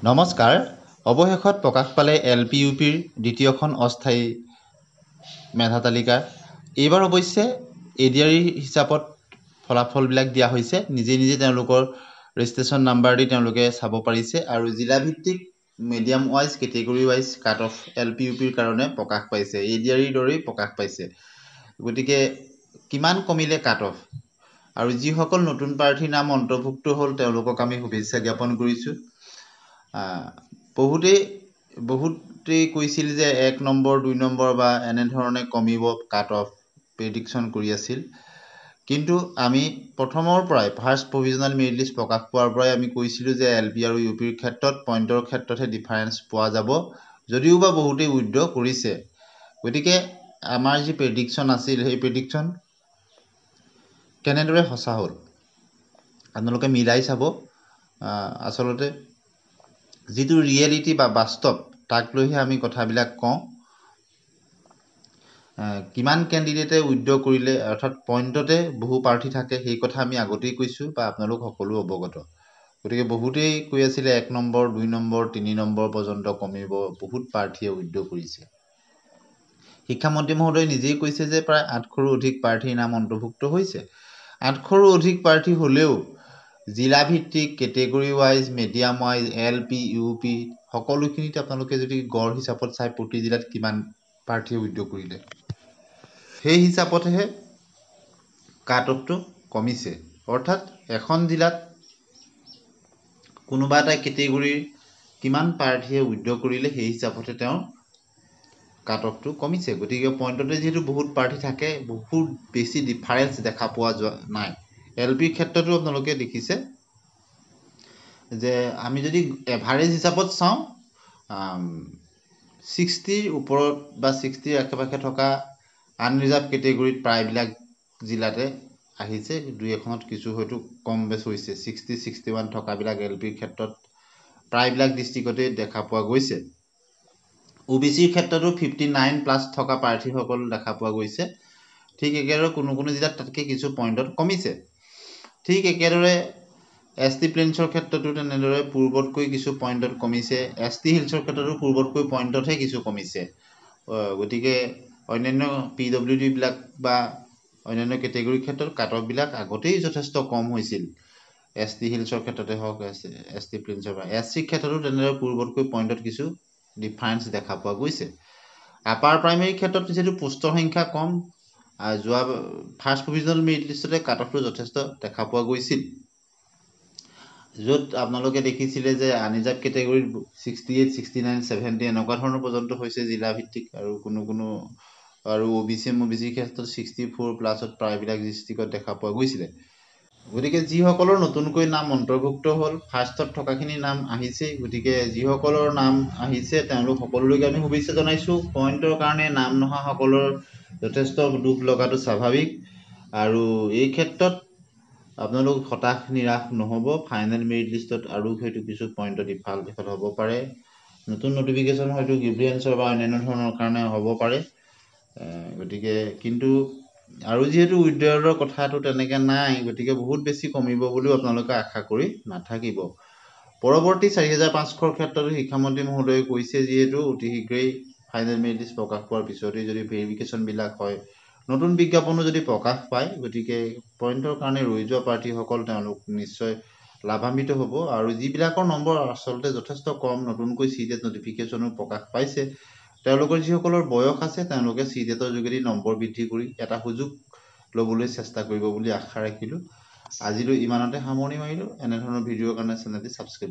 নমস্কাৰ। অৱশেষত প্ৰকাশ পালে LPUPৰ দ্বিতীয়খন অস্থায়ী মেধা তালিকা। এইবাৰ অৱশ্যে ADRE হিচাপত ফলাফলবিলাক দিয়া হৈছে। নিজে নিজে তেওঁলোকৰ ৰেজিষ্ট্ৰেশ্যন নাম্বাৰ দি তেওঁলোকে চাব পাৰিছে আৰু জিলাভিত্তিক medium wise category wise cut off LPUPৰ কাৰণে প্ৰকাশ পাইছে। ADREৰ দৰেই প্ৰকাশ পাইছে। গতিকে কিমান কমিলে কাট অফ আৰু যিসকল নতুন প্ৰাৰ্থীৰ নাম অন্তৰ্ভুক্ত হ'ল তেওঁলোকক আমি শুভেচ্ছা জ্ঞাপন কৰিছোঁ। বহুতেই কৈছিল যে 1 নম্বৰ 2 নম্বৰ বা এনেধৰণে কমিব কাট অফ প্ৰেডিকশ্যন কৰি আছিল। কিন্তু আমি প্ৰথমৰ পৰাই ফাৰ্ষ্ট প্ৰভিজনেল মেৰিট লিষ্ট প্ৰকাশ পোৱাৰ পৰাই আমি কৈছিলোঁ যে LP আৰু UPৰ ক্ষেত্ৰত পইণ্টৰ ক্ষেত্ৰতহে ডিফাৰেঞ্চ পোৱা যাব, যদিও বা বহুতেই উইথড্ৰ কৰিছে। গতিকে আমাৰ যি প্ৰেডিকশ্যন আছিল সেই প্ৰেডিকশ্যন কেনেদৰে সঁচা হ'ল আপোনালোকে মিলাই চাব। আচলতে যিটো ৰিয়েলিটি বা বাস্তৱ তাক লৈহে আমি কথাবিলাক কওঁ। কিমান কেণ্ডিডেটে উইথড্ৰ কৰিলে, অৰ্থাৎ পইণ্টতে বহু প্ৰাৰ্থী থাকে, সেই কথা আমি আগতেই কৈছোঁ বা আপোনালোক সকলো অৱগত। গতিকে বহুতেই কৈ আছিলে 1 নম্বৰ 2 নম্বৰ 3 নম্বৰ পৰ্যন্ত কমিব, বহুত প্ৰাৰ্থীয়ে উইথড্ৰ কৰিছে। শিক্ষামন্ত্ৰী মহোদয়ে নিজেই কৈছে যে প্ৰায় 800ৰো অধিক প্ৰাৰ্থীৰ নাম অন্তৰ্ভুক্ত হৈছে। 800ৰো অধিক প্ৰাৰ্থী হ'লেও জিলাভিত্তিক category wise medium wise LP UP সকলোখিনিত আপোনালোকে যদি গড় হিচাপত চাই প্ৰতি জিলাত কিমান প্ৰাৰ্থীয়ে উইথড্ৰ কৰিলে, সেই হিচাপতহে কাট অফটো কমিছে। অৰ্থাৎ এখন জিলাত কোনোবা এটা কেটেগৰীৰ কিমান প্ৰাৰ্থীয়ে উইথড্ৰ কৰিলে সেই হিচাপতে তেওঁৰ কাট অফটো কমিছে। গতিকে পইণ্টতে যিহেতু বহুত প্ৰাৰ্থী থাকে, বহুত বেছি ডিফাৰেঞ্চ দেখা পোৱা যোৱা নাই। LPৰ ক্ষেত্ৰতো আপোনালোকে দেখিছে যে আমি যদি এভাৰেজ হিচাপত চাওঁ 60ৰ ওপৰত বা 60ৰ আশে-পাশে থকা আনৰিজাৰ্ভ কেটেগৰীত প্ৰায়বিলাক জিলাতে আহিছে। 2-এখনত কিছু হয়তো কম বেছ হৈছে। 60-61 থকাবিলাক LPৰ ক্ষেত্ৰত প্ৰায়বিলাক ডিষ্ট্ৰিক্টতে দেখা পোৱা গৈছে। OBCৰ ক্ষেত্ৰতো 59+ থকা প্ৰাৰ্থীসকল দেখা পোৱা গৈছে। ঠিক একেদৰে কোনো কোনো জিলাত তাতকৈ কিছু পইণ্টত কমিছে। ঠিক একেদৰে ST প্লেইনছৰ ক্ষেত্ৰতো তেনেদৰে পূৰ্বতকৈ কিছু পইণ্টত কমিছে। ST হিলছৰ ক্ষেত্ৰতো পূৰ্বতকৈ পইণ্টতহে কিছু কমিছে। গতিকে অন্যান্য PWD বিলাক বা অন্যান্য কেটেগৰীৰ ক্ষেত্ৰত কাট অফবিলাক আগতেই যথেষ্ট কম হৈছিল। ST হিলছৰ ক্ষেত্ৰতে হওক, ST প্লেইনছৰ পৰা SCৰ ক্ষেত্ৰতো তেনেদৰে পূৰ্বতকৈ পইণ্টত কিছু ডিফাৰেঞ্চ দেখা পোৱা গৈছে। আপাৰ প্ৰাইমেৰীৰ ক্ষেত্ৰত যিহেতু পোষ্টৰ সংখ্যা কম, যোৱা ফাৰ্ষ্ট প্ৰভিজনেল মেৰিট লিষ্টতে কাট অফটো যথেষ্ট দেখা পোৱা গৈছিল। য'ত আপোনালোকে দেখিছিলে যে আনৰিজাৰ্ভ কেটেগৰীত 68, 69, 70 এনেকুৱা ধৰণৰ পৰ্যন্ত হৈছে জিলাভিত্তিক, আৰু কোনো আৰু OBCৰ ক্ষেত্ৰত 64+ত প্ৰায়বিলাক ডিষ্ট্ৰিক্টত দেখা পোৱা গৈছিলে। গতিকে যিসকলৰ নতুনকৈ নাম অন্তৰ্ভুক্ত হ'ল, ফাৰ্ষ্টত থকাখিনি নাম আহিছেই। গতিকে যিসকলৰ নাম আহিছে তেওঁলোক সকলোলৈকে আমি শুভেচ্ছা জনাইছোঁ। পইণ্টৰ কাৰণে নাম নহা সকলৰ যথেষ্ট দুখ লগাটো স্বাভাৱিক, আৰু এই ক্ষেত্ৰত আপোনালোক হতাশ নিৰাশ নহ'ব। ফাইনেল মেৰিট লিষ্টত আৰু হয়তো কিছু পইণ্টত ইফাল সিফাল হ'ব পাৰে। নতুন নটিফিকেশ্যন হয়তো গ্ৰিভিয়েঞ্চৰ বা অন্যান্য ধৰণৰ কাৰণে হ'ব পাৰে। গতিকে কিন্তু আৰু যিহেতু উইথড্ৰলৰ কথাটো তেনেকৈ নাই, গতিকে বহুত বেছি কমিব বুলিও আপোনালোকে আশা কৰি নাথাকিব। পৰৱৰ্তী 4500ৰ ক্ষেত্ৰতো শিক্ষামন্ত্ৰী মহোদয়ে কৈছে, যিহেতু অতি শীঘ্ৰেই ফাইনেল মেৰিট লিষ্ট প্ৰকাশ পোৱাৰ পিছতেই যদি ভেৰিফিকেশ্যনবিলাক হয়, নতুন বিজ্ঞাপনো যদি প্ৰকাশ পায়, গতিকে পইণ্টৰ কাৰণে ৰৈ যোৱা প্ৰাৰ্থীসকল তেওঁলোক নিশ্চয় লাভান্বিত হ'ব। আৰু যিবিলাকৰ নম্বৰ আচলতে যথেষ্ট কম, নতুনকৈ CTET নটিফিকেশ্যনো প্ৰকাশ পাইছে, তেওঁলোকৰ যিসকলৰ বয়স আছে তেওঁলোকে CTETৰ যোগেদি নম্বৰ বৃদ্ধি কৰি এটা সুযোগ ল'বলৈ চেষ্টা কৰিব বুলি আশা ৰাখিলোঁ। আজিলৈ ইমানতে সামৰণি মাৰিলোঁ। এনেধৰণৰ ভিডিঅ'ৰ কাৰণে চেনেলটি ছাবস্ক্ৰাইব